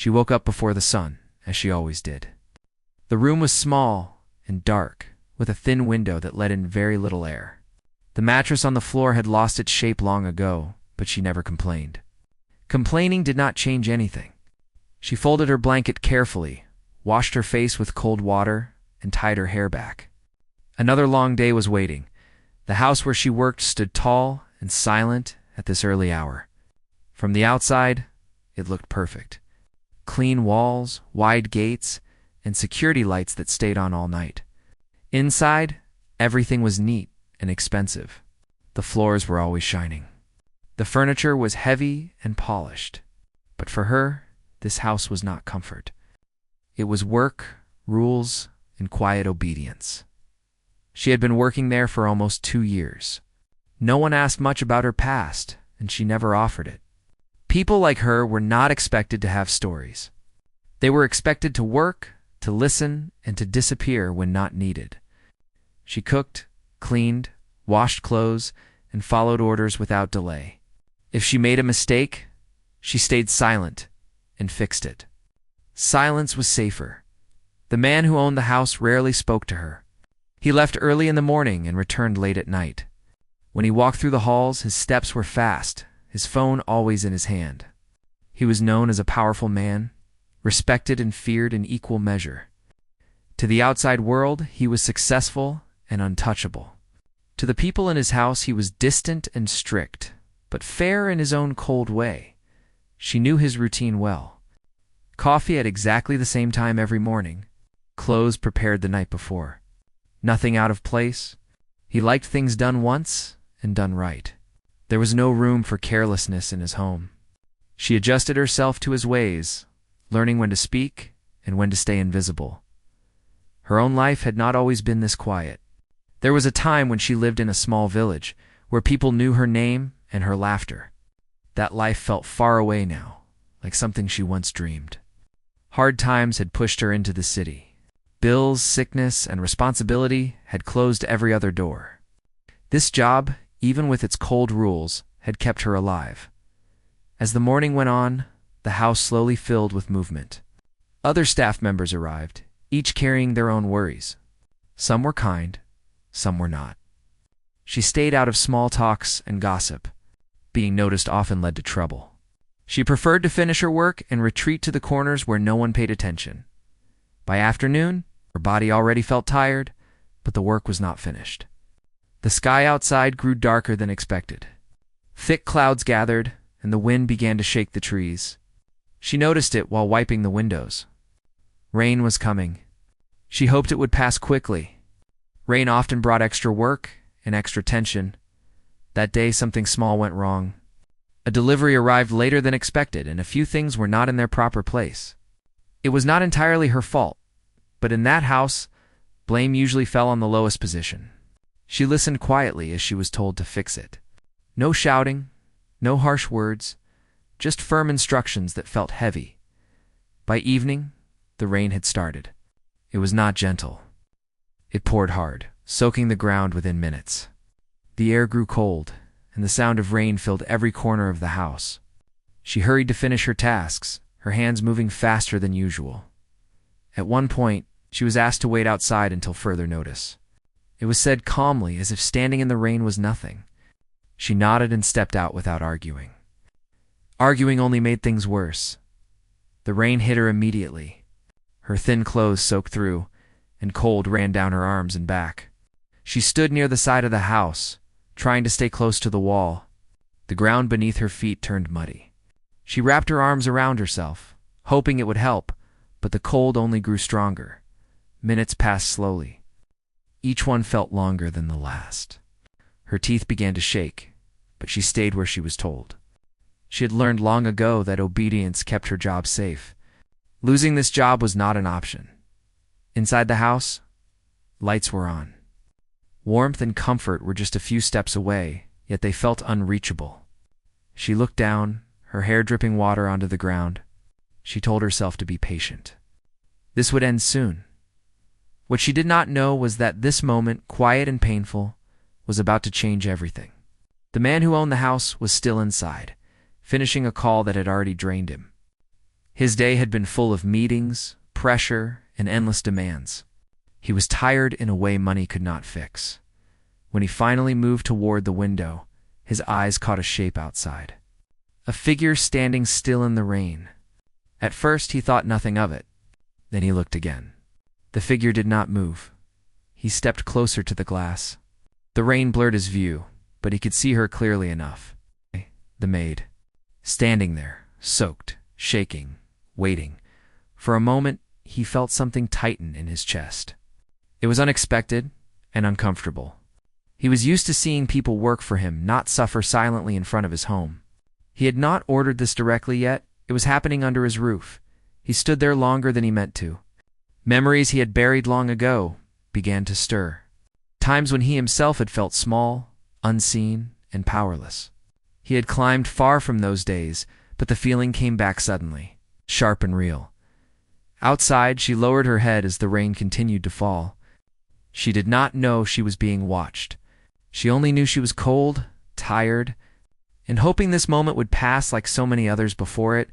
She woke up before the sun, as she always did. The room was small and dark, with a thin window that let in very little air. The mattress on the floor had lost its shape long ago, but she never complained. Complaining did not change anything. She folded her blanket carefully, washed her face with cold water, and tied her hair back. Another long day was waiting. The house where she worked stood tall and silent at this early hour. From the outside, it looked perfect. Clean walls, wide gates, and security lights that stayed on all night. Inside, everything was neat and expensive. The floors were always shining. The furniture was heavy and polished. But for her, this house was not comfort. It was work, rules, and quiet obedience. She had been working there for almost 2 years. No one asked much about her past, and she never offered it. People like her were not expected to have stories. They were expected to work, to listen, and to disappear when not needed. She cooked, cleaned, washed clothes, and followed orders without delay. If she made a mistake, she stayed silent and fixed it. Silence was safer. The man who owned the house rarely spoke to her. He left early in the morning and returned late at night. When he walked through the halls, his steps were fast, his phone always in his hand. He was known as a powerful man, respected and feared in equal measure. To the outside world, he was successful and untouchable. To the people in his house, he was distant and strict, but fair in his own cold way. She knew his routine well. Coffee at exactly the same time every morning, clothes prepared the night before. Nothing out of place. He liked things done once and done right. There was no room for carelessness in his home. She adjusted herself to his ways, learning when to speak and when to stay invisible. Her own life had not always been this quiet. There was a time when she lived in a small village, where people knew her name and her laughter. That life felt far away now, like something she once dreamed. Hard times had pushed her into the city. Bills, sickness, and responsibility had closed every other door. This job, even with its cold rules, had kept her alive. As the morning went on, the house slowly filled with movement. Other staff members arrived, each carrying their own worries. Some were kind, some were not. She stayed out of small talks and gossip. Being noticed often led to trouble. She preferred to finish her work and retreat to the corners where no one paid attention. By afternoon, her body already felt tired, but the work was not finished. The sky outside grew darker than expected. Thick clouds gathered, and the wind began to shake the trees. She noticed it while wiping the windows. Rain was coming. She hoped it would pass quickly. Rain often brought extra work and extra tension. That day, something small went wrong. A delivery arrived later than expected, and a few things were not in their proper place. It was not entirely her fault, but in that house, blame usually fell on the lowest position. She listened quietly as she was told to fix it. No shouting, no harsh words, just firm instructions that felt heavy. By evening, the rain had started. It was not gentle. It poured hard, soaking the ground within minutes. The air grew cold, and the sound of rain filled every corner of the house. She hurried to finish her tasks, her hands moving faster than usual. At one point, she was asked to wait outside until further notice. It was said calmly, as if standing in the rain was nothing. She nodded and stepped out without arguing. Arguing only made things worse. The rain hit her immediately. Her thin clothes soaked through, and cold ran down her arms and back. She stood near the side of the house, trying to stay close to the wall. The ground beneath her feet turned muddy. She wrapped her arms around herself, hoping it would help, but the cold only grew stronger. Minutes passed slowly. Each one felt longer than the last. Her teeth began to shake, but she stayed where she was told. She had learned long ago that obedience kept her job safe. Losing this job was not an option. Inside the house, lights were on. Warmth and comfort were just a few steps away, yet they felt unreachable. She looked down, her hair dripping water onto the ground. She told herself to be patient. This would end soon. What she did not know was that this moment, quiet and painful, was about to change everything. The man who owned the house was still inside, finishing a call that had already drained him. His day had been full of meetings, pressure, and endless demands. He was tired in a way money could not fix. When he finally moved toward the window, his eyes caught a shape outside. A figure standing still in the rain. At first he thought nothing of it. Then he looked again. The figure did not move. He stepped closer to the glass. The rain blurred his view, but he could see her clearly enough. The maid. Standing there, soaked, shaking, waiting. For a moment, he felt something tighten in his chest. It was unexpected and uncomfortable. He was used to seeing people work for him, not suffer silently in front of his home. He had not ordered this directly yet. It was happening under his roof. He stood there longer than he meant to. Memories he had buried long ago began to stir. Times when he himself had felt small, unseen, and powerless. He had climbed far from those days, but the feeling came back suddenly, sharp and real. Outside, she lowered her head as the rain continued to fall. She did not know she was being watched. She only knew she was cold, tired, and hoping this moment would pass like so many others before it.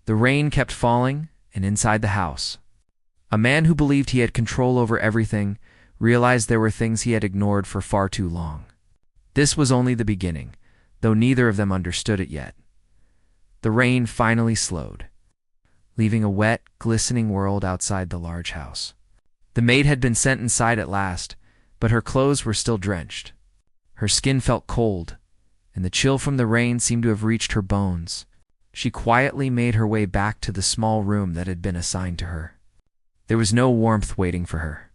The rain kept falling, and inside the house, a man who believed he had control over everything realized there were things he had ignored for far too long. This was only the beginning, though neither of them understood it yet. The rain finally slowed, leaving a wet, glistening world outside the large house. The maid had been sent inside at last, but her clothes were still drenched. Her skin felt cold, and the chill from the rain seemed to have reached her bones. She quietly made her way back to the small room that had been assigned to her. There was no warmth waiting for her,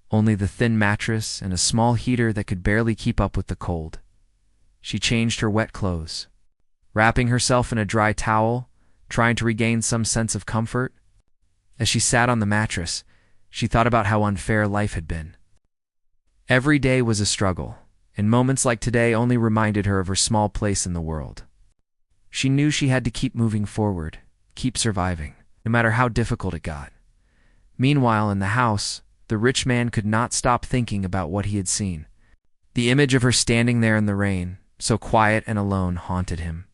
only the thin mattress and a small heater that could barely keep up with the cold. She changed her wet clothes, wrapping herself in a dry towel, trying to regain some sense of comfort. As she sat on the mattress, she thought about how unfair life had been. Every day was a struggle, and moments like today only reminded her of her small place in the world. She knew she had to keep moving forward, keep surviving, no matter how difficult it got. Meanwhile, in the house, the rich man could not stop thinking about what he had seen. The image of her standing there in the rain, so quiet and alone, haunted him.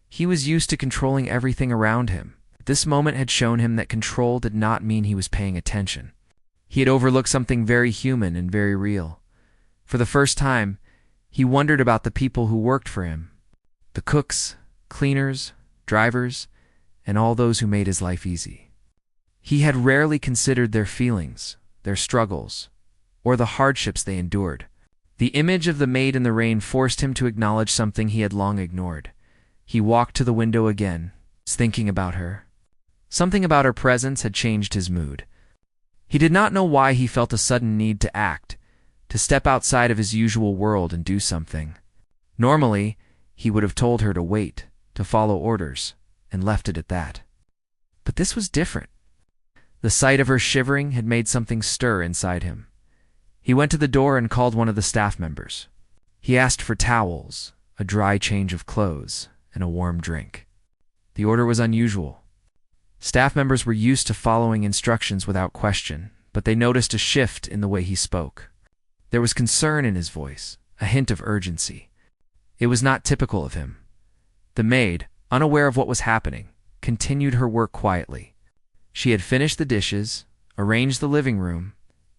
He was used to controlling everything around him. This moment had shown him that control did not mean he was paying attention. He had overlooked something very human and very real. For the first time, he wondered about the people who worked for him. The cooks, cleaners, drivers, and all those who made his life easy. He had rarely considered their feelings, their struggles, or the hardships they endured. The image of the maid in the rain forced him to acknowledge something he had long ignored. He walked to the window again, thinking about her. Something about her presence had changed his mood. He did not know why he felt a sudden need to act, to step outside of his usual world and do something. Normally, he would have told her to wait, to follow orders, and left it at that. But this was different. The sight of her shivering had made something stir inside him. He went to the door and called one of the staff members. He asked for towels, a dry change of clothes, and a warm drink. The order was unusual. Staff members were used to following instructions without question, but they noticed a shift in the way he spoke. There was concern in his voice, a hint of urgency. It was not typical of him. The maid, unaware of what was happening, continued her work quietly. She had finished the dishes, arranged the living room,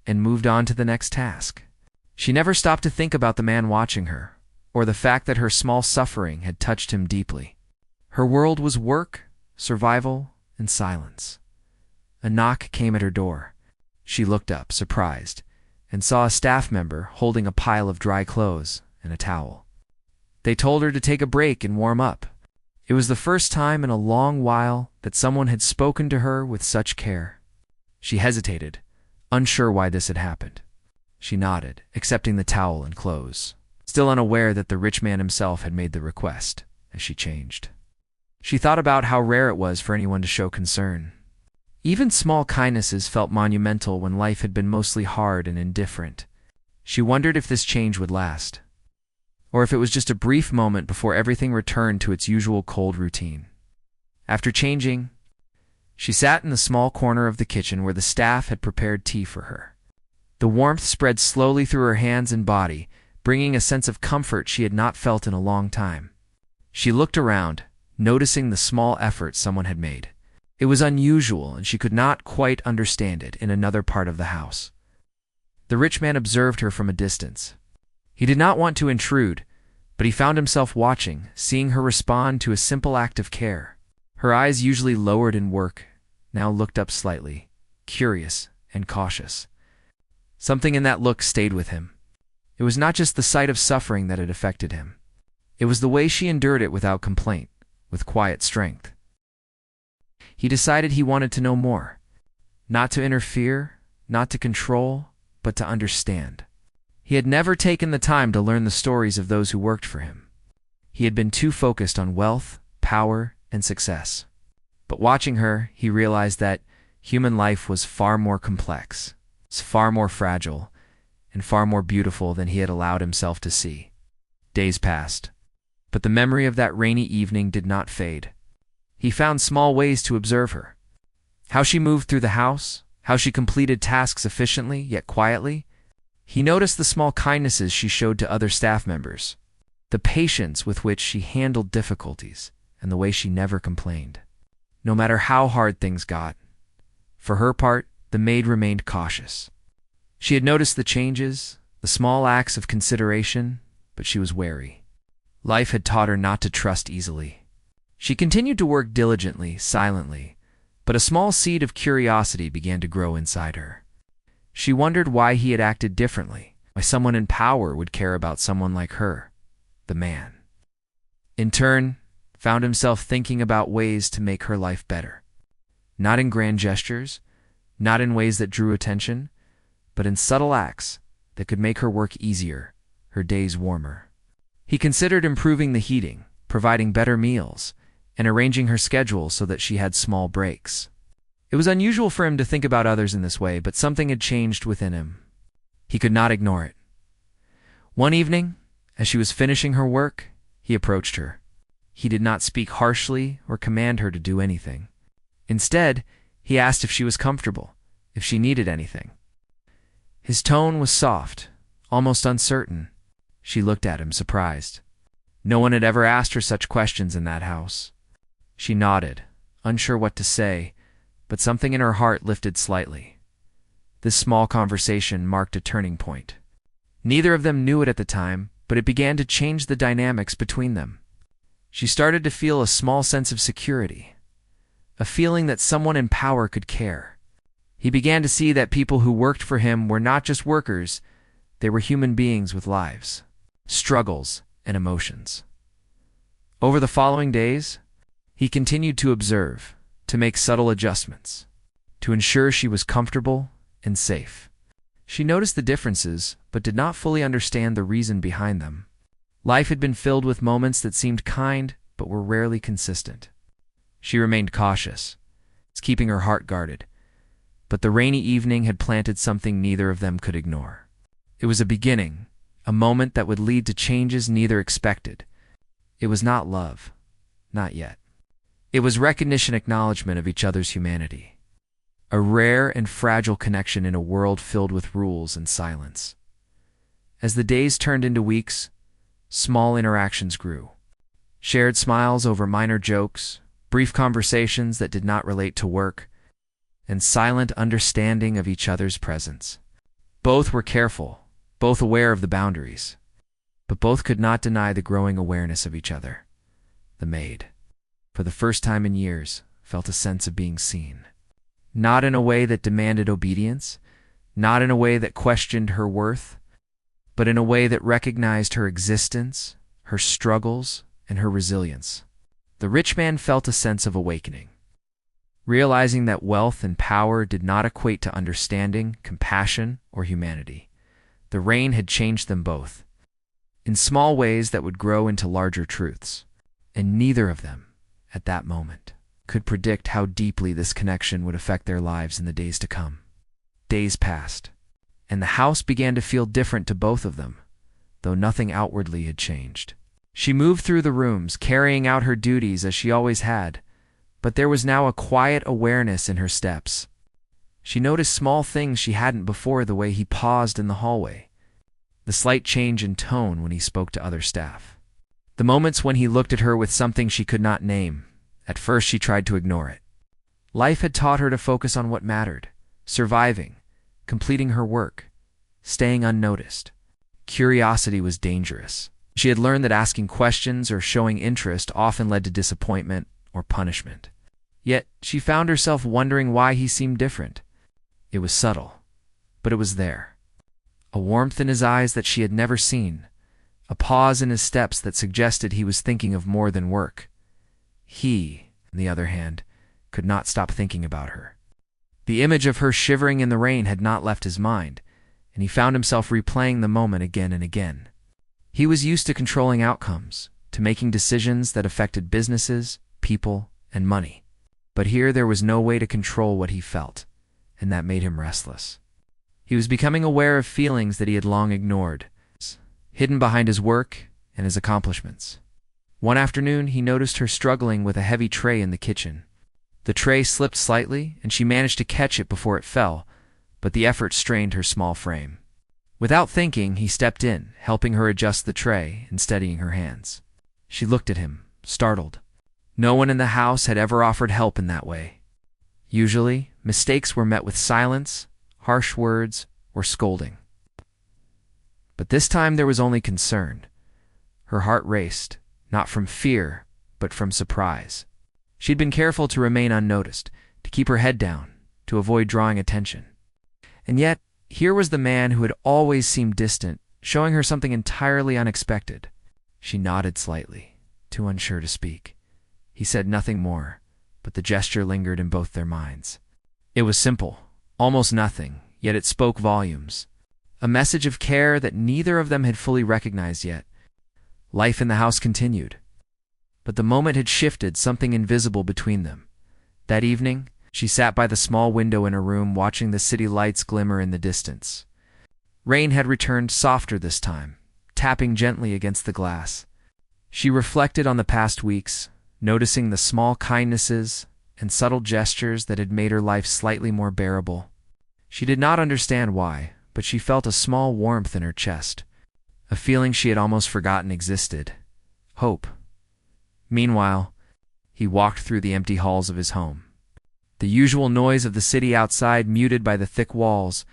and moved on to the next task. She never stopped to think about the man watching her, or the fact that her small suffering had touched him deeply. Her world was work, survival, and silence. A knock came at her door. She looked up, surprised, and saw a staff member holding a pile of dry clothes and a towel. They told her to take a break and warm up. It was the first time in a long while that someone had spoken to her with such care. She hesitated, unsure why this had happened. She nodded, accepting the towel and clothes, still unaware that the rich man himself had made the request, as she changed. She thought about how rare it was for anyone to show concern. Even small kindnesses felt monumental when life had been mostly hard and indifferent. She wondered if this change would last, or if it was just a brief moment before everything returned to its usual cold routine. After changing, she sat in the small corner of the kitchen where the staff had prepared tea for her. The warmth spread slowly through her hands and body, bringing a sense of comfort she had not felt in a long time. She looked around, noticing the small effort someone had made. It was unusual, and she could not quite understand it in another part of the house. The rich man observed her from a distance. He did not want to intrude, but he found himself watching, seeing her respond to a simple act of care. Her eyes, usually lowered in work, now looked up slightly, curious and cautious. Something in that look stayed with him. It was not just the sight of suffering that had affected him. It was the way she endured it without complaint, with quiet strength. He decided he wanted to know more. Not to interfere, not to control, but to understand. He had never taken the time to learn the stories of those who worked for him. He had been too focused on wealth, power, and success. But watching her, he realized that human life was far more complex, far more fragile, and far more beautiful than he had allowed himself to see. Days passed, but the memory of that rainy evening did not fade. He found small ways to observe her. How she moved through the house, how she completed tasks efficiently yet quietly. He noticed the small kindnesses she showed to other staff members, the patience with which she handled difficulties, and the way she never complained. No matter how hard things got, for her part, the maid remained cautious. She had noticed the changes, the small acts of consideration, but she was wary. Life had taught her not to trust easily. She continued to work diligently, silently, but a small seed of curiosity began to grow inside her. She wondered why he had acted differently, why someone in power would care about someone like her, the man. In turn, found himself thinking about ways to make her life better. Not in grand gestures, not in ways that drew attention, but in subtle acts that could make her work easier, her days warmer. He considered improving the heating, providing better meals, and arranging her schedule so that she had small breaks. It was unusual for him to think about others in this way, but something had changed within him. He could not ignore it. One evening, as she was finishing her work, he approached her. He did not speak harshly or command her to do anything. Instead, he asked if she was comfortable, if she needed anything. His tone was soft, almost uncertain. She looked at him, surprised. No one had ever asked her such questions in that house. She nodded, unsure what to say, but something in her heart lifted slightly. This small conversation marked a turning point. Neither of them knew it at the time, but it began to change the dynamics between them. She started to feel a small sense of security, a feeling that someone in power could care. He began to see that people who worked for him were not just workers, they were human beings with lives, struggles, and emotions. Over the following days, he continued to observe, to make subtle adjustments, to ensure she was comfortable and safe. She noticed the differences, but did not fully understand the reason behind them. Life had been filled with moments that seemed kind, but were rarely consistent. She remained cautious, keeping her heart guarded, but the rainy evening had planted something neither of them could ignore. It was a beginning, a moment that would lead to changes neither expected. It was not love, not yet. It was recognition, acknowledgement of each other's humanity. A rare and fragile connection in a world filled with rules and silence. As the days turned into weeks, small interactions grew. Shared smiles over minor jokes, brief conversations that did not relate to work, and silent understanding of each other's presence. Both were careful, both aware of the boundaries, but both could not deny the growing awareness of each other. The maid, for the first time in years, felt a sense of being seen. Not in a way that demanded obedience, not in a way that questioned her worth, but in a way that recognized her existence, her struggles, and her resilience. The rich man felt a sense of awakening. Realizing that wealth and power did not equate to understanding, compassion, or humanity. The rain had changed them both, in small ways that would grow into larger truths, and neither of them, at that moment, could predict how deeply this connection would affect their lives in the days to come. Days passed, and the house began to feel different to both of them, though nothing outwardly had changed. She moved through the rooms, carrying out her duties as she always had, but there was now a quiet awareness in her steps. She noticed small things she hadn't before: the way he paused in the hallway, the slight change in tone when he spoke to other staff, the moments when he looked at her with something she could not name. At first she tried to ignore it. Life had taught her to focus on what mattered: surviving, completing her work, staying unnoticed. Curiosity was dangerous. She had learned that asking questions or showing interest often led to disappointment or punishment. Yet she found herself wondering why he seemed different. It was subtle, but it was there. A warmth in his eyes that she had never seen, a pause in his steps that suggested he was thinking of more than work. He, on the other hand, could not stop thinking about her. The image of her shivering in the rain had not left his mind, and he found himself replaying the moment again and again. He was used to controlling outcomes, to making decisions that affected businesses, people, and money. But here there was no way to control what he felt, and that made him restless. He was becoming aware of feelings that he had long ignored, hidden behind his work and his accomplishments. One afternoon, he noticed her struggling with a heavy tray in the kitchen. The tray slipped slightly, and she managed to catch it before it fell, but the effort strained her small frame. Without thinking, he stepped in, helping her adjust the tray and steadying her hands. She looked at him, startled. No one in the house had ever offered help in that way. Usually, mistakes were met with silence, harsh words, or scolding. But this time there was only concern. Her heart raced, not from fear, but from surprise. She'd been careful to remain unnoticed, to keep her head down, to avoid drawing attention. And yet, here was the man who had always seemed distant, showing her something entirely unexpected. She nodded slightly, too unsure to speak. He said nothing more, but the gesture lingered in both their minds. It was simple, almost nothing, yet it spoke volumes. A message of care that neither of them had fully recognized yet. Life in the house continued. But the moment had shifted something invisible between them. That evening, she sat by the small window in her room watching the city lights glimmer in the distance. Rain had returned softer this time, tapping gently against the glass. She reflected on the past weeks, noticing the small kindnesses and subtle gestures that had made her life slightly more bearable. She did not understand why, but she felt a small warmth in her chest, a feeling she had almost forgotten existed: hope. Meanwhile, he walked through the empty halls of his home. The usual noise of the city outside muted by the thick walls,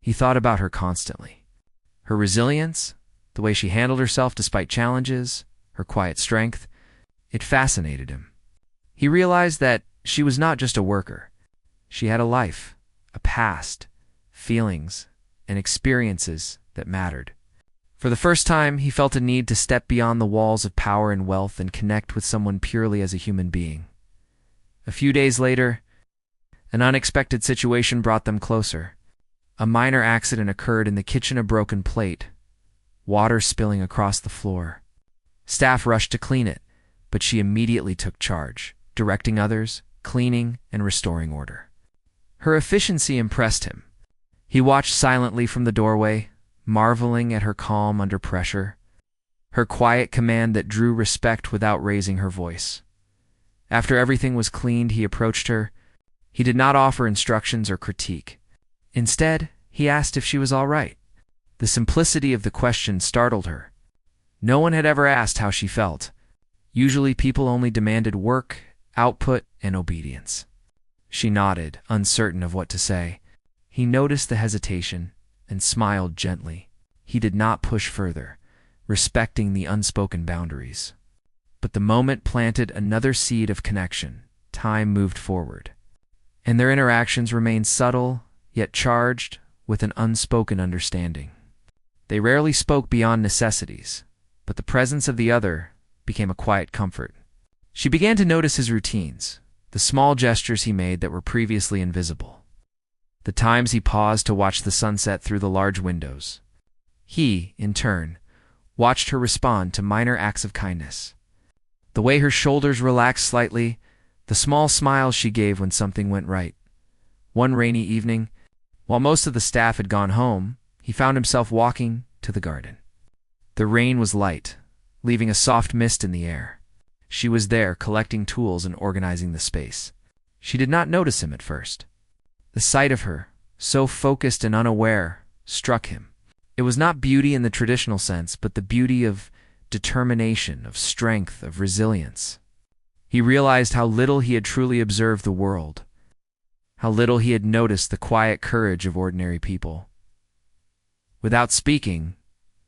he thought about her constantly. Her resilience, the way she handled herself despite challenges, her quiet strength, it fascinated him. He realized that she was not just a worker. She had a life, a past, feelings, and experiences that mattered. For the first time, he felt a need to step beyond the walls of power and wealth and connect with someone purely as a human being. A few days later, an unexpected situation brought them closer. A minor accident occurred in the kitchen: a broken plate, water spilling across the floor. Staff rushed to clean it, but she immediately took charge, directing others, cleaning, and restoring order. Her efficiency impressed him. He watched silently from the doorway, marveling at her calm under pressure, her quiet command that drew respect without raising her voice. After everything was cleaned, he approached her. He did not offer instructions or critique. Instead, he asked if she was all right. The simplicity of the question startled her. No one had ever asked how she felt. Usually people only demanded work, output, and obedience. She nodded, uncertain of what to say. He noticed the hesitation and smiled gently. He did not push further, respecting the unspoken boundaries. But the moment planted another seed of connection. Time moved forward, and their interactions remained subtle, yet charged with an unspoken understanding. They rarely spoke beyond necessities, but the presence of the other became a quiet comfort. She began to notice his routines, the small gestures he made that were previously invisible, the times he paused to watch the sunset through the large windows. He, in turn, watched her respond to minor acts of kindness. The way her shoulders relaxed slightly, the small smiles she gave when something went right. One rainy evening, while most of the staff had gone home, he found himself walking to the garden. The rain was light, leaving a soft mist in the air. She was there, collecting tools and organizing the space. She did not notice him at first. The sight of her, so focused and unaware, struck him. It was not beauty in the traditional sense, but the beauty of determination, of strength, of resilience. He realized how little he had truly observed the world, how little he had noticed the quiet courage of ordinary people. Without speaking,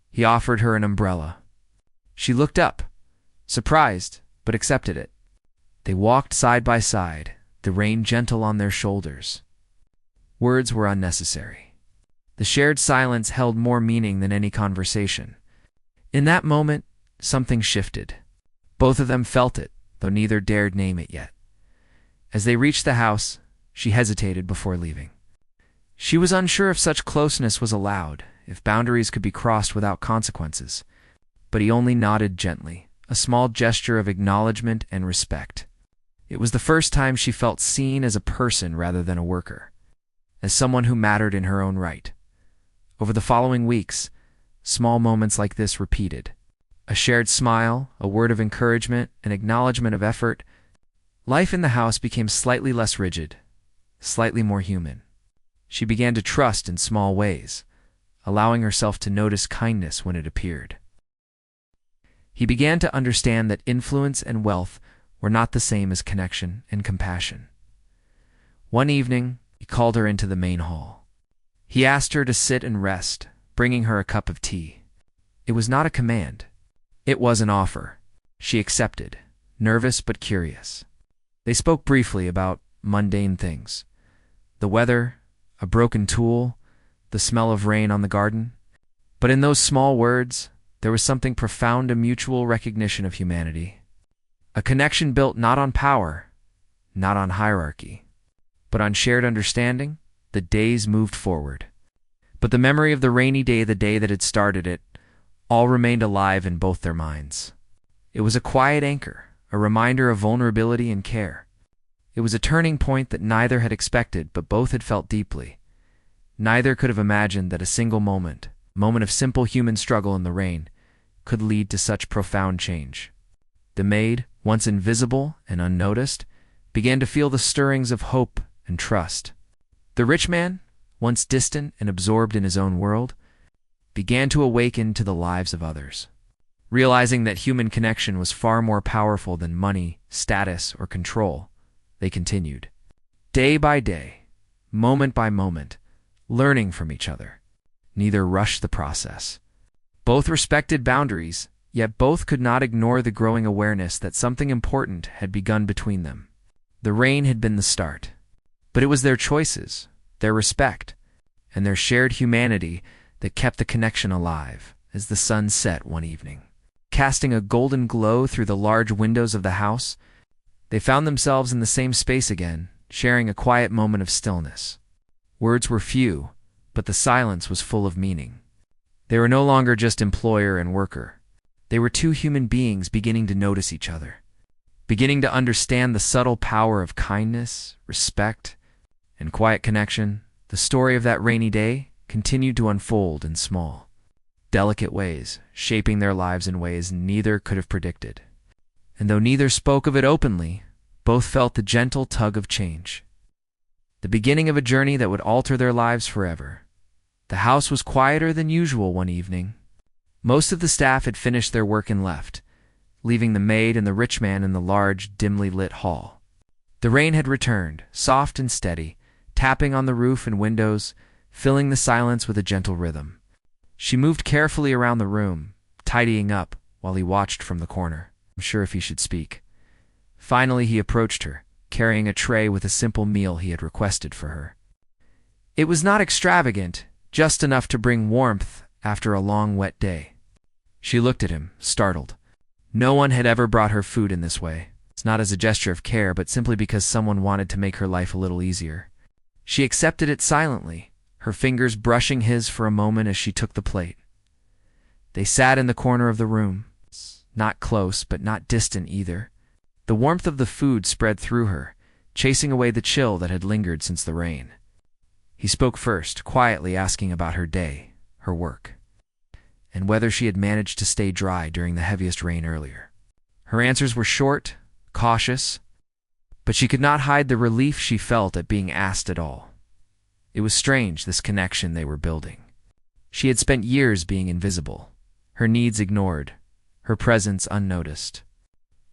he offered her an umbrella. She looked up, surprised, but accepted it. They walked side by side, the rain gentle on their shoulders. Words were unnecessary. The shared silence held more meaning than any conversation. In that moment, something shifted. Both of them felt it, though neither dared name it yet. As they reached the house, she hesitated before leaving. She was unsure if such closeness was allowed, if boundaries could be crossed without consequences. But he only nodded gently, a small gesture of acknowledgement and respect. It was the first time she felt seen as a person rather than a worker, as someone who mattered in her own right. Over the following weeks, small moments like this repeated. A shared smile, a word of encouragement, an acknowledgement of effort. Life in the house became slightly less rigid, slightly more human. She began to trust in small ways, allowing herself to notice kindness when it appeared. He began to understand that influence and wealth were not the same as connection and compassion. One evening, he called her into the main hall. He asked her to sit and rest, bringing her a cup of tea. It was not a command. It was an offer. She accepted, nervous but curious. They spoke briefly about mundane things. The weather, a broken tool, the smell of rain on the garden. But in those small words, there was something profound, a mutual recognition of humanity. A connection built not on power, not on hierarchy, but on shared understanding. The days moved forward. But the memory of the rainy day, the day that had started it, all remained alive in both their minds. It was a quiet anchor, a reminder of vulnerability and care. It was a turning point that neither had expected, but both had felt deeply. Neither could have imagined that a single moment of simple human struggle in the rain, could lead to such profound change. The maid, once invisible and unnoticed, began to feel the stirrings of hope and trust. The rich man, once distant and absorbed in his own world, began to awaken to the lives of others. Realizing that human connection was far more powerful than money, status, or control, they continued. Day by day, moment by moment, learning from each other. Neither rushed the process. Both respected boundaries, yet both could not ignore the growing awareness that something important had begun between them. The rain had been the start, but it was their choices, their respect, and their shared humanity that kept the connection alive as the sun set one evening. Casting a golden glow through the large windows of the house, they found themselves in the same space again, sharing a quiet moment of stillness. Words were few, but the silence was full of meaning. They were no longer just employer and worker. They were two human beings beginning to notice each other, beginning to understand the subtle power of kindness, respect, and quiet connection. The story of that rainy day continued to unfold in small, delicate ways, shaping their lives in ways neither could have predicted. And though neither spoke of it openly, both felt the gentle tug of change. The beginning of a journey that would alter their lives forever. The house was quieter than usual one evening. Most of the staff had finished their work and left, leaving the maid and the rich man in the large, dimly lit hall. The rain had returned, soft and steady, tapping on the roof and windows, filling the silence with a gentle rhythm. She moved carefully around the room, tidying up, while he watched from the corner, unsure if he should speak. Finally he approached her, carrying a tray with a simple meal he had requested for her. It was not extravagant, just enough to bring warmth after a long, wet day. She looked at him, startled. No one had ever brought her food in this way. It's not as a gesture of care, but simply because someone wanted to make her life a little easier. She accepted it silently, her fingers brushing his for a moment as she took the plate. They sat in the corner of the room, not close, but not distant either. The warmth of the food spread through her, chasing away the chill that had lingered since the rain. He spoke first, quietly asking about her day, her work, and whether she had managed to stay dry during the heaviest rain earlier. Her answers were short, cautious, but she could not hide the relief she felt at being asked at all. It was strange, this connection they were building. She had spent years being invisible, her needs ignored, her presence unnoticed.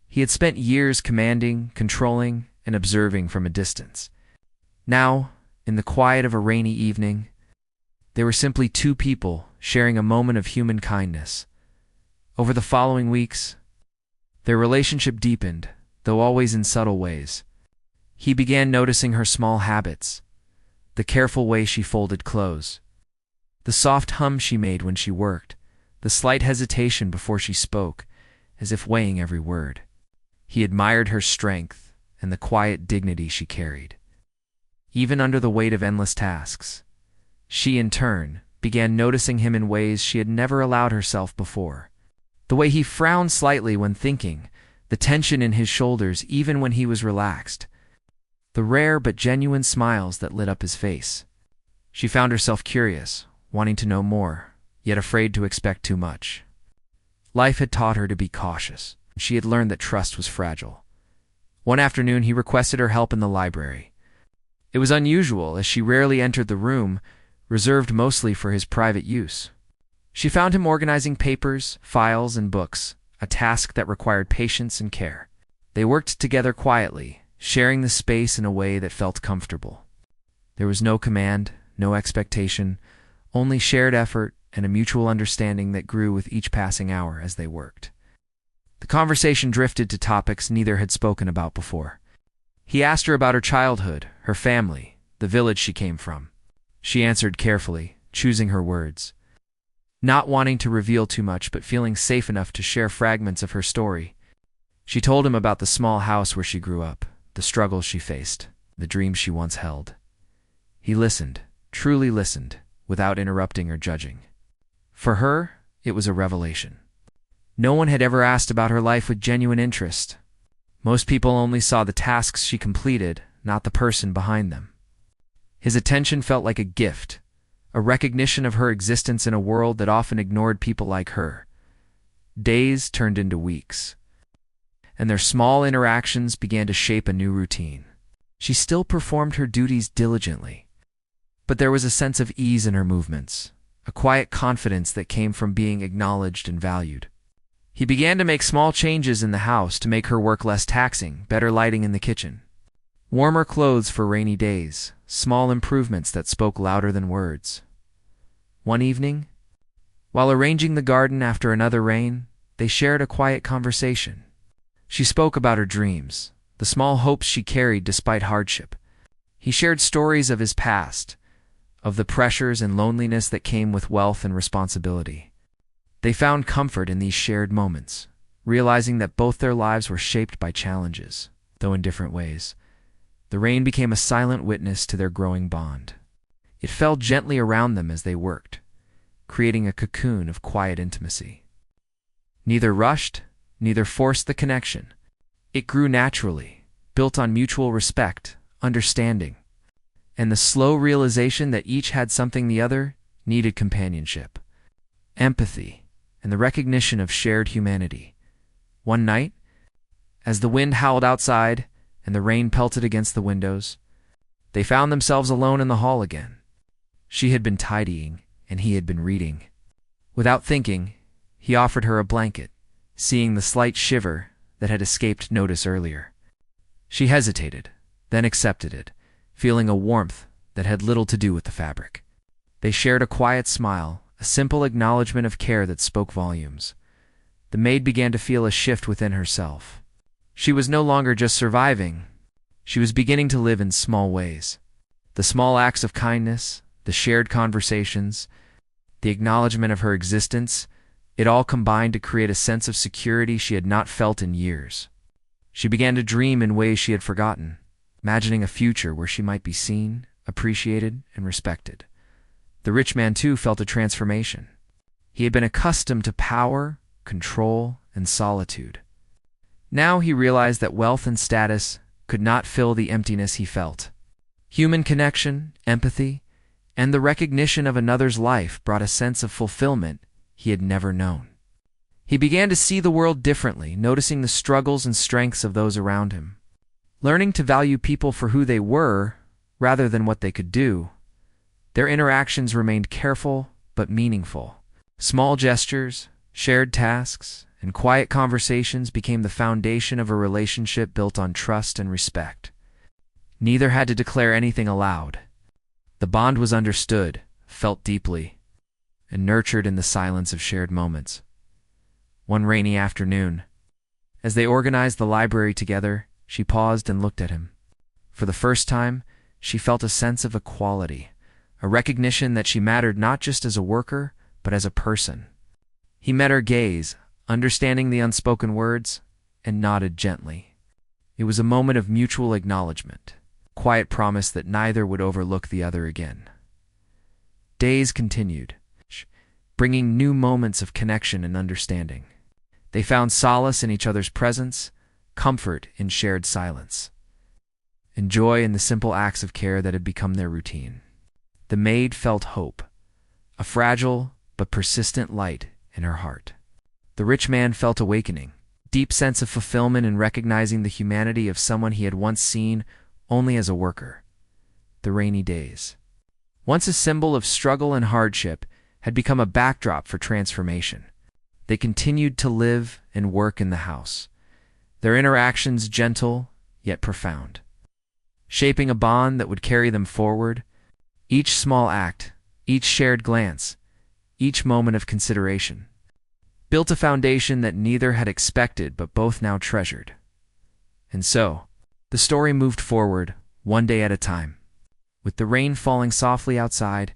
He had spent years commanding, controlling, and observing from a distance. Now, in the quiet of a rainy evening, they were simply two people sharing a moment of human kindness. Over the following weeks, their relationship deepened, though always in subtle ways. He began noticing her small habits, the careful way she folded clothes, the soft hum she made when she worked, the slight hesitation before she spoke, as if weighing every word. He admired her strength and the quiet dignity she carried. Even under the weight of endless tasks, she, in turn, began noticing him in ways she had never allowed herself before. The way he frowned slightly when thinking, the tension in his shoulders even when he was relaxed, the rare but genuine smiles that lit up his face. She found herself curious, wanting to know more, yet afraid to expect too much. Life had taught her to be cautious. She had learned that trust was fragile. One afternoon, he requested her help in the library. It was unusual, as she rarely entered the room, reserved mostly for his private use. She found him organizing papers, files, and books, a task that required patience and care. They worked together quietly, sharing the space in a way that felt comfortable. There was no command, no expectation, only shared effort and a mutual understanding that grew with each passing hour as they worked. The conversation drifted to topics neither had spoken about before. He asked her about her childhood, her family, the village she came from. She answered carefully, choosing her words, not wanting to reveal too much but feeling safe enough to share fragments of her story. She told him about the small house where she grew up, the struggles she faced, the dreams she once held. He listened, truly listened, without interrupting or judging. For her, it was a revelation. No one had ever asked about her life with genuine interest. Most people only saw the tasks she completed, not the person behind them. His attention felt like a gift, a recognition of her existence in a world that often ignored people like her. Days turned into weeks, and their small interactions began to shape a new routine. She still performed her duties diligently, but there was a sense of ease in her movements, a quiet confidence that came from being acknowledged and valued. He began to make small changes in the house to make her work less taxing, better lighting in the kitchen, warmer clothes for rainy days, small improvements that spoke louder than words. One evening, while arranging the garden after another rain, they shared a quiet conversation. She spoke about her dreams, the small hopes she carried despite hardship. He shared stories of his past, of the pressures and loneliness that came with wealth and responsibility. They found comfort in these shared moments, realizing that both their lives were shaped by challenges, though in different ways. The rain became a silent witness to their growing bond. It fell gently around them as they worked, creating a cocoon of quiet intimacy. Neither rushed, neither forced the connection. It grew naturally, built on mutual respect, understanding, and the slow realization that each had something the other needed: companionship, empathy, and the recognition of shared humanity. One night, as the wind howled outside and the rain pelted against the windows, they found themselves alone in the hall again. She had been tidying, and he had been reading. Without thinking, he offered her a blanket, seeing the slight shiver that had escaped notice earlier. She hesitated, then accepted it, feeling a warmth that had little to do with the fabric. They shared a quiet smile, a simple acknowledgement of care that spoke volumes. The maid began to feel a shift within herself. She was no longer just surviving. She was beginning to live in small ways. The small acts of kindness, the shared conversations, the acknowledgement of her existence, it all combined to create a sense of security she had not felt in years. She began to dream in ways she had forgotten, imagining a future where she might be seen, appreciated, and respected. The rich man, too, felt a transformation. He had been accustomed to power, control, and solitude. Now he realized that wealth and status could not fill the emptiness he felt. Human connection, empathy, and the recognition of another's life brought a sense of fulfillment he had never known. He began to see the world differently, noticing the struggles and strengths of those around him. Learning to value people for who they were, rather than what they could do, their interactions remained careful but meaningful. Small gestures, shared tasks, and quiet conversations became the foundation of a relationship built on trust and respect. Neither had to declare anything aloud. The bond was understood, felt deeply, and nurtured in the silence of shared moments. One rainy afternoon, as they organized the library together, she paused and looked at him. For the first time, she felt a sense of equality, a recognition that she mattered not just as a worker, but as a person. He met her gaze, understanding the unspoken words, and nodded gently. It was a moment of mutual acknowledgement, a quiet promise that neither would overlook the other again. Days continued, bringing new moments of connection and understanding. They found solace in each other's presence, comfort in shared silence, and joy in the simple acts of care that had become their routine. The maid felt hope, a fragile but persistent light in her heart. The rich man felt awakening, deep sense of fulfillment in recognizing the humanity of someone he had once seen only as a worker. The rainy days, once a symbol of struggle and hardship, had become a backdrop for transformation. They continued to live and work in the house, their interactions gentle yet profound, shaping a bond that would carry them forward. Each small act, each shared glance, each moment of consideration built a foundation that neither had expected but both now treasured. And so, the story moved forward, one day at a time, with the rain falling softly outside,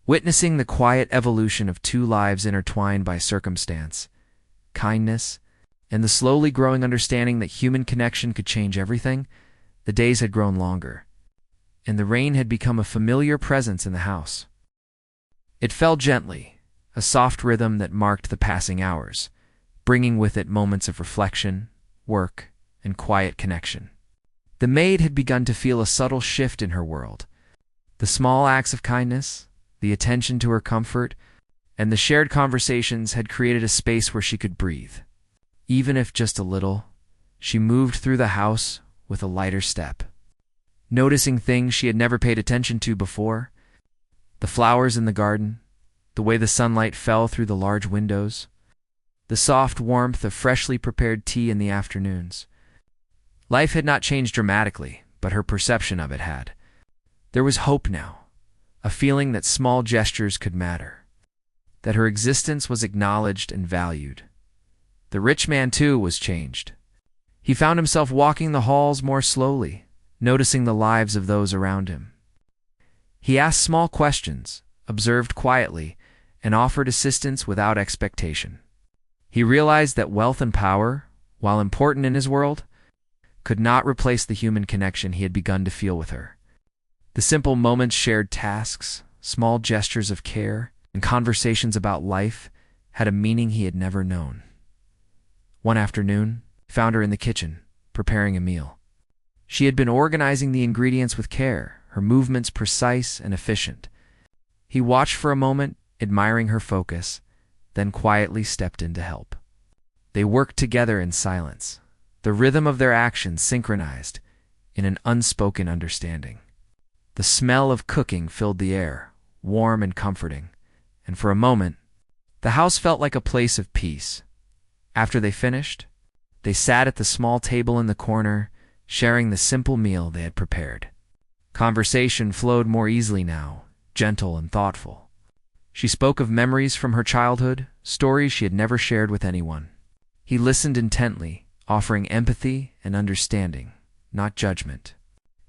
witnessing the quiet evolution of two lives intertwined by circumstance, kindness, and the slowly growing understanding that human connection could change everything. The days had grown longer, and the rain had become a familiar presence in the house. It fell gently, a soft rhythm that marked the passing hours, bringing with it moments of reflection, work, and quiet connection. The maid had begun to feel a subtle shift in her world. The small acts of kindness, the attention to her comfort, and the shared conversations had created a space where she could breathe. Even if just a little, she moved through the house with a lighter step, noticing things she had never paid attention to before: the flowers in the garden, the way the sunlight fell through the large windows, the soft warmth of freshly prepared tea in the afternoons. Life had not changed dramatically, but her perception of it had. There was hope now, a feeling that small gestures could matter, that her existence was acknowledged and valued. The rich man, too, was changed. He found himself walking the halls more slowly, noticing the lives of those around him. He asked small questions, observed quietly, and offered assistance without expectation. He realized that wealth and power, while important in his world, could not replace the human connection he had begun to feel with her. The simple moments, shared tasks, small gestures of care, and conversations about life had a meaning he had never known. One afternoon, he found her in the kitchen, preparing a meal. She had been organizing the ingredients with care, her movements precise and efficient. He watched for a moment, admiring her focus, then quietly stepped in to help. They worked together in silence, the rhythm of their actions synchronized in an unspoken understanding. The smell of cooking filled the air, warm and comforting, and for a moment, the house felt like a place of peace. After they finished, they sat at the small table in the corner, sharing the simple meal they had prepared. Conversation flowed more easily now, gentle and thoughtful. She spoke of memories from her childhood, stories she had never shared with anyone. He listened intently, offering empathy and understanding, not judgment.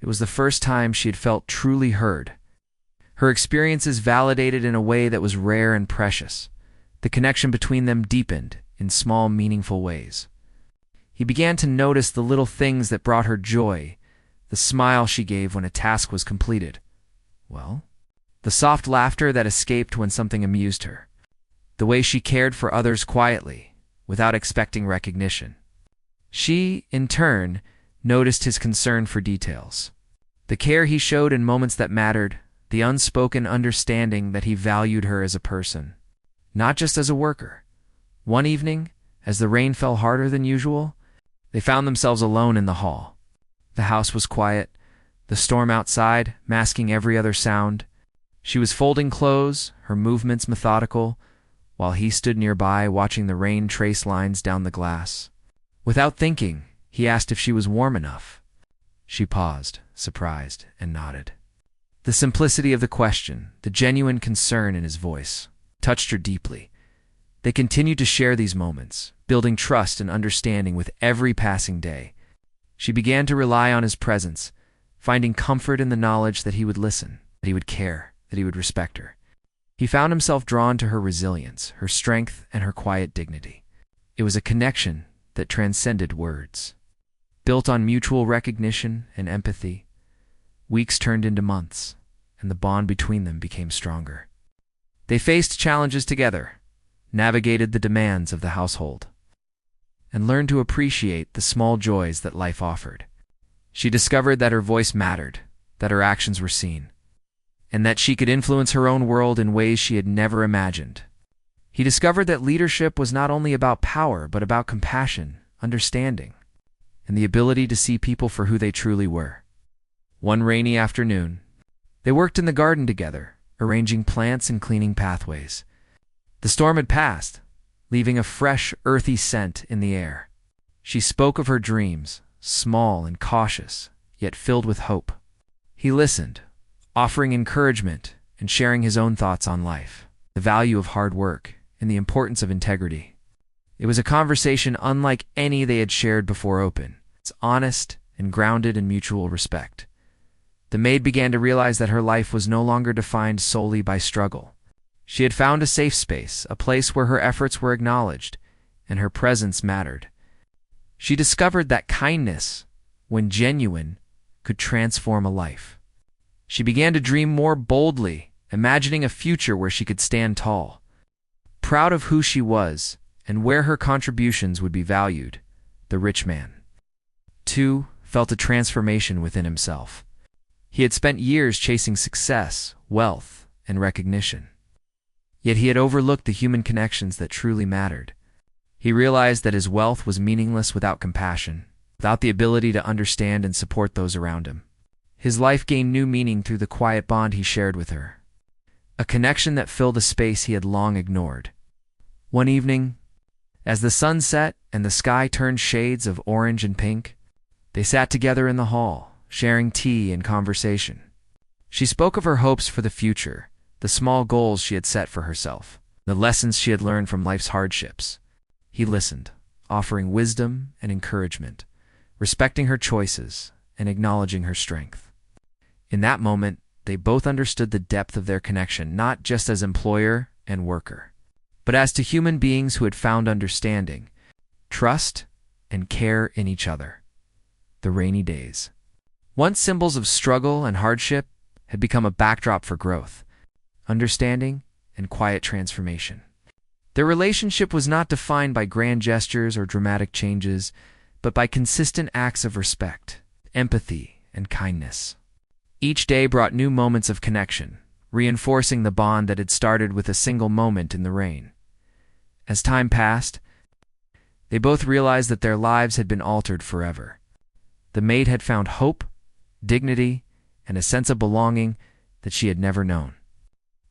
It was the first time she had felt truly heard. Her experiences validated in a way that was rare and precious. The connection between them deepened in small, meaningful ways. He began to notice the little things that brought her joy, the smile she gave when a task was completed. Well, the soft laughter that escaped when something amused her. The way she cared for others quietly, without expecting recognition. She, in turn, noticed his concern for details. The care he showed in moments that mattered, the unspoken understanding that he valued her as a person, not just as a worker. One evening, as the rain fell harder than usual, they found themselves alone in the hall. The house was quiet, the storm outside masking every other sound. She was folding clothes, her movements methodical, while he stood nearby watching the rain trace lines down the glass. Without thinking, he asked if she was warm enough. She paused, surprised, and nodded. The simplicity of the question, the genuine concern in his voice, touched her deeply. They continued to share these moments, building trust and understanding with every passing day. She began to rely on his presence, finding comfort in the knowledge that he would listen, that he would care, that he would respect her. He found himself drawn to her resilience, her strength, and her quiet dignity. It was a connection that transcended words. Built on mutual recognition and empathy, weeks turned into months, and the bond between them became stronger. They faced challenges together, navigated the demands of the household, and learned to appreciate the small joys that life offered. She discovered that her voice mattered, that her actions were seen, and that she could influence her own world in ways she had never imagined. He discovered that leadership was not only about power, but about compassion, understanding, and the ability to see people for who they truly were. One rainy afternoon, they worked in the garden together, arranging plants and cleaning pathways. The storm had passed, leaving a fresh, earthy scent in the air. She spoke of her dreams, small and cautious, yet filled with hope. He listened, offering encouragement and sharing his own thoughts on life, the value of hard work, and the importance of integrity. It was a conversation unlike any they had shared before open. It's honest and grounded in mutual respect. The maid began to realize that her life was no longer defined solely by struggle. She had found a safe space, a place where her efforts were acknowledged, and her presence mattered. She discovered that kindness, when genuine, could transform a life. She began to dream more boldly, imagining a future where she could stand tall, proud of who she was and where her contributions would be valued. The rich man, too, felt a transformation within himself. He had spent years chasing success, wealth, and recognition. Yet he had overlooked the human connections that truly mattered. He realized that his wealth was meaningless without compassion, without the ability to understand and support those around him. His life gained new meaning through the quiet bond he shared with her, a connection that filled a space he had long ignored. One evening, as the sun set and the sky turned shades of orange and pink, they sat together in the hall, sharing tea and conversation. She spoke of her hopes for the future, the small goals she had set for herself, the lessons she had learned from life's hardships. He listened, offering wisdom and encouragement, respecting her choices and acknowledging her strength. In that moment, they both understood the depth of their connection, not just as employer and worker, but as to human beings who had found understanding, trust, and care in each other. The rainy days, once symbols of struggle and hardship, had become a backdrop for growth, understanding, and quiet transformation. Their relationship was not defined by grand gestures or dramatic changes, but by consistent acts of respect, empathy, and kindness. Each day brought new moments of connection, reinforcing the bond that had started with a single moment in the rain. As time passed, they both realized that their lives had been altered forever. The maid had found hope, dignity, and a sense of belonging that she had never known.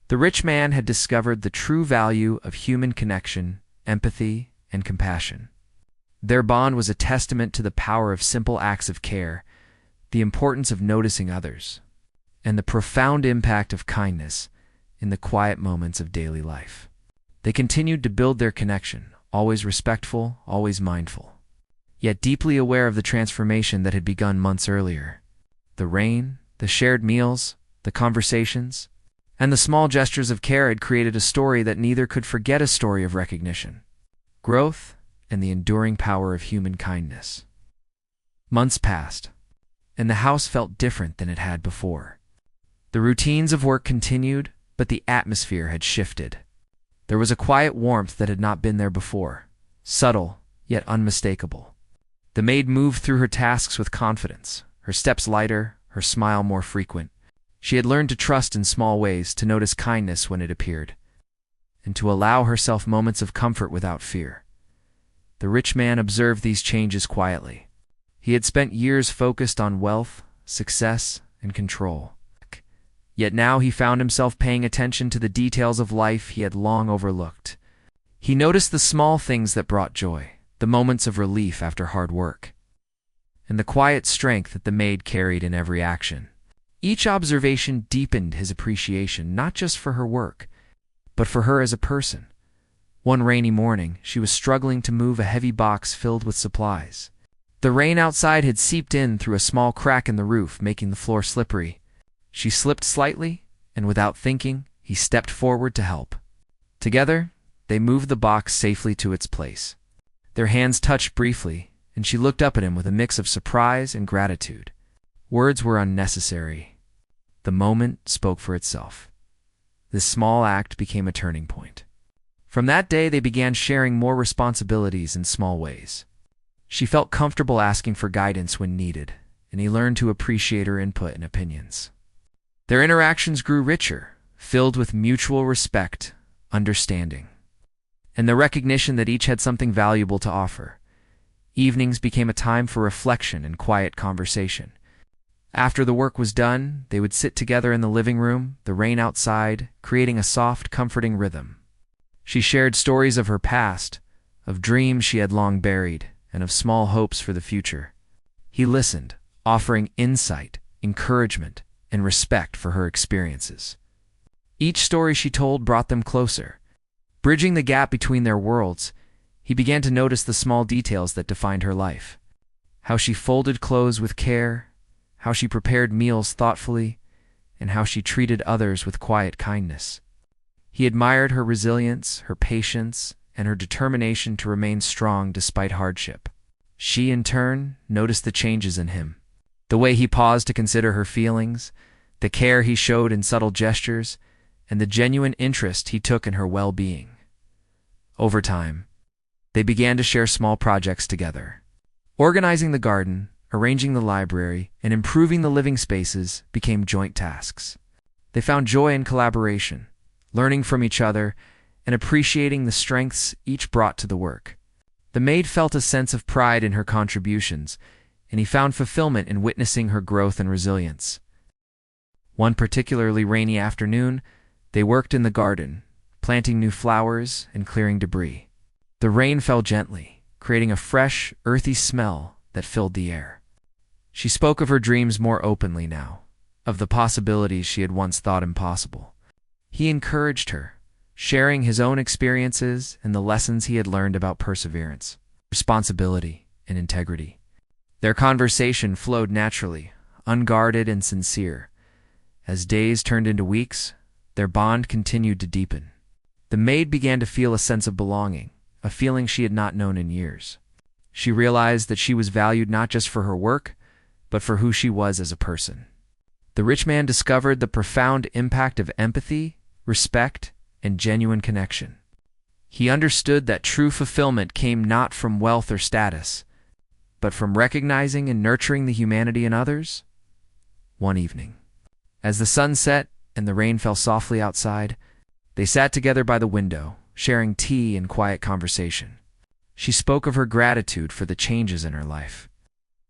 The rich man had discovered the true value of human connection, empathy, and compassion. Their bond was a testament to the power of simple acts of care, the importance of noticing others, and the profound impact of kindness in the quiet moments of daily life. They continued to build their connection, always respectful, always mindful, yet deeply aware of the transformation that had begun months earlier. The rain, the shared meals, the conversations, and the small gestures of care had created a story that neither could forget, a story of recognition, growth, and the enduring power of human kindness. Months passed, and the house felt different than it had before. The routines of work continued, but the atmosphere had shifted. There was a quiet warmth that had not been there before, subtle yet unmistakable. The maid moved through her tasks with confidence, her steps lighter, her smile more frequent. She had learned to trust in small ways, to notice kindness when it appeared, and to allow herself moments of comfort without fear. The rich man observed these changes quietly. He had spent years focused on wealth, success, and control. Yet now he found himself paying attention to the details of life he had long overlooked. He noticed the small things that brought joy, the moments of relief after hard work, and the quiet strength that the maid carried in every action. Each observation deepened his appreciation, not just for her work, but for her as a person. One rainy morning, she was struggling to move a heavy box filled with supplies. The rain outside had seeped in through a small crack in the roof, making the floor slippery. She slipped slightly, and without thinking, he stepped forward to help. Together, they moved the box safely to its place. Their hands touched briefly, and she looked up at him with a mix of surprise and gratitude. Words were unnecessary. The moment spoke for itself. This small act became a turning point. From that day, they began sharing more responsibilities in small ways. She felt comfortable asking for guidance when needed, and he learned to appreciate her input and opinions. Their interactions grew richer, filled with mutual respect, understanding, and the recognition that each had something valuable to offer. Evenings became a time for reflection and quiet conversation. After the work was done, they would sit together in the living room, the rain outside, creating a soft, comforting rhythm. She shared stories of her past, of dreams she had long buried, and of small hopes for the future. He listened, offering insight, encouragement, and respect for her experiences. Each story she told brought them closer. Bridging the gap between their worlds, he began to notice the small details that defined her life. How she folded clothes with care, how she prepared meals thoughtfully, and how she treated others with quiet kindness. He admired her resilience, her patience, and her determination to remain strong despite hardship. She, in turn, noticed the changes in him. The way he paused to consider her feelings, the care he showed in subtle gestures, and the genuine interest he took in her well-being. Over time, they began to share small projects together. Organizing the garden, arranging the library, and improving the living spaces became joint tasks. They found joy in collaboration, learning from each other, and appreciating the strengths each brought to the work. The maid felt a sense of pride in her contributions, and he found fulfillment in witnessing her growth and resilience. One particularly rainy afternoon, they worked in the garden, planting new flowers and clearing debris. The rain fell gently, creating a fresh, earthy smell that filled the air. She spoke of her dreams more openly now, of the possibilities she had once thought impossible. He encouraged her, sharing his own experiences and the lessons he had learned about perseverance, responsibility, and integrity. Their conversation flowed naturally, unguarded and sincere. As days turned into weeks, their bond continued to deepen. The maid began to feel a sense of belonging, a feeling she had not known in years. She realized that she was valued not just for her work, but for who she was as a person. The rich man discovered the profound impact of empathy, respect, and genuine connection. He understood that true fulfillment came not from wealth or status, but from recognizing and nurturing the humanity in others. One evening, as the sun set and the rain fell softly outside, they sat together by the window, sharing tea and quiet conversation. She spoke of her gratitude for the changes in her life,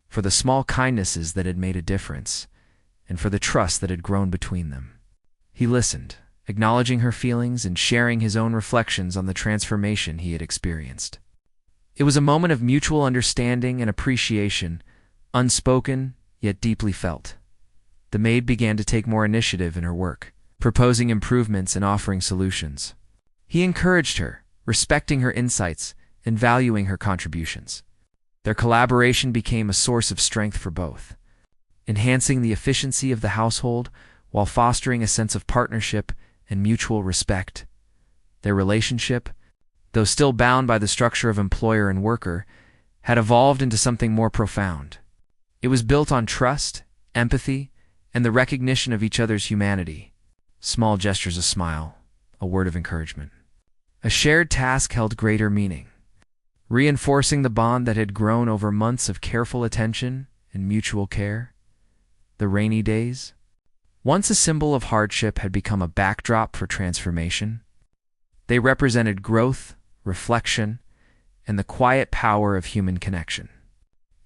for the small kindnesses that had made a difference, and for the trust that had grown between them. He listened, acknowledging her feelings and sharing his own reflections on the transformation he had experienced. It was a moment of mutual understanding and appreciation, unspoken yet deeply felt. The maid began to take more initiative in her work, proposing improvements and offering solutions. He encouraged her, respecting her insights and valuing her contributions. Their collaboration became a source of strength for both, enhancing the efficiency of the household while fostering a sense of partnership and mutual respect. Their relationship, though still bound by the structure of employer and worker, had evolved into something more profound. It was built on trust, empathy, and the recognition of each other's humanity. Small gestures, a smile, a word of encouragement. A shared task held greater meaning, reinforcing the bond that had grown over months of careful attention and mutual care. The rainy days, once a symbol of hardship, had become a backdrop for transformation. They represented growth, reflection, and the quiet power of human connection.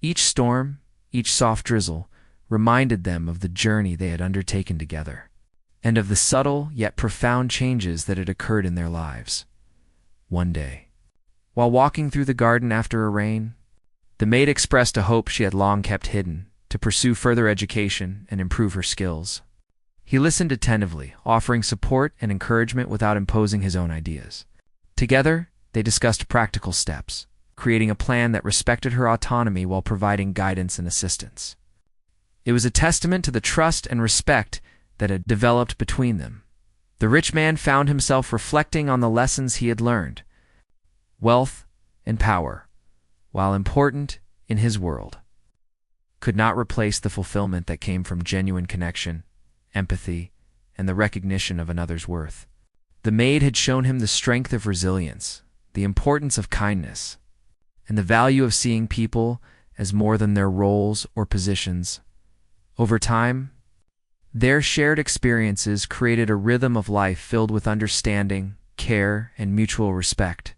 Each storm, each soft drizzle, reminded them of the journey they had undertaken together, and of the subtle yet profound changes that had occurred in their lives. One day, while walking through the garden after a rain, The maid expressed a hope she had long kept hidden, to pursue further education and improve her skills. He listened attentively, offering support and encouragement without imposing his own ideas. Together, they discussed practical steps, creating a plan that respected her autonomy while providing guidance and assistance. It was a testament to the trust and respect that had developed between them. The rich man found himself reflecting on the lessons he had learned. Wealth and power, while important in his world, could not replace the fulfillment that came from genuine connection, empathy, and the recognition of another's worth. The maid had shown him the strength of resilience, the importance of kindness, and the value of seeing people as more than their roles or positions. Over time, their shared experiences created a rhythm of life filled with understanding, care, and mutual respect.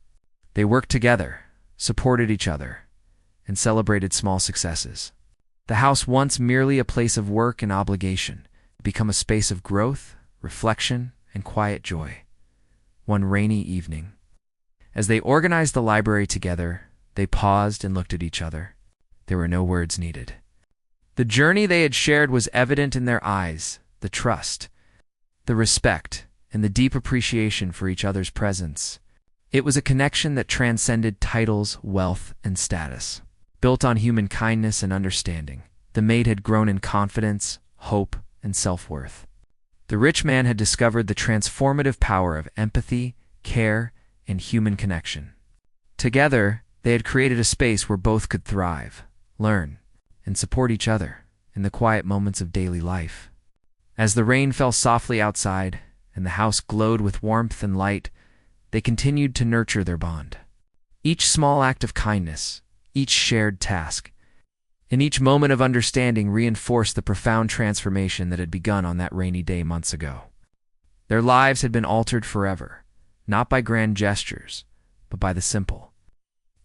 They worked together, supported each other, and celebrated small successes. The house, once merely a place of work and obligation, had become a space of growth, reflection, and quiet joy. One rainy evening, as they organized the library together, they paused and looked at each other. There were no words needed. The journey they had shared was evident in their eyes, the trust, the respect, and the deep appreciation for each other's presence. It was a connection that transcended titles, wealth, and status. Built on human kindness and understanding, the maid had grown in confidence, hope, and self-worth. The rich man had discovered the transformative power of empathy, care, and human connection. Together, they had created a space where both could thrive, learn, and support each other in the quiet moments of daily life. As the rain fell softly outside and the house glowed with warmth and light, they continued to nurture their bond. Each small act of kindness, each shared task, and each moment of understanding reinforced the profound transformation that had begun on that rainy day months ago. Their lives had been altered forever, not by grand gestures, but by the simple,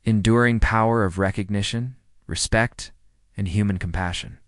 enduring power of recognition, respect, and human compassion.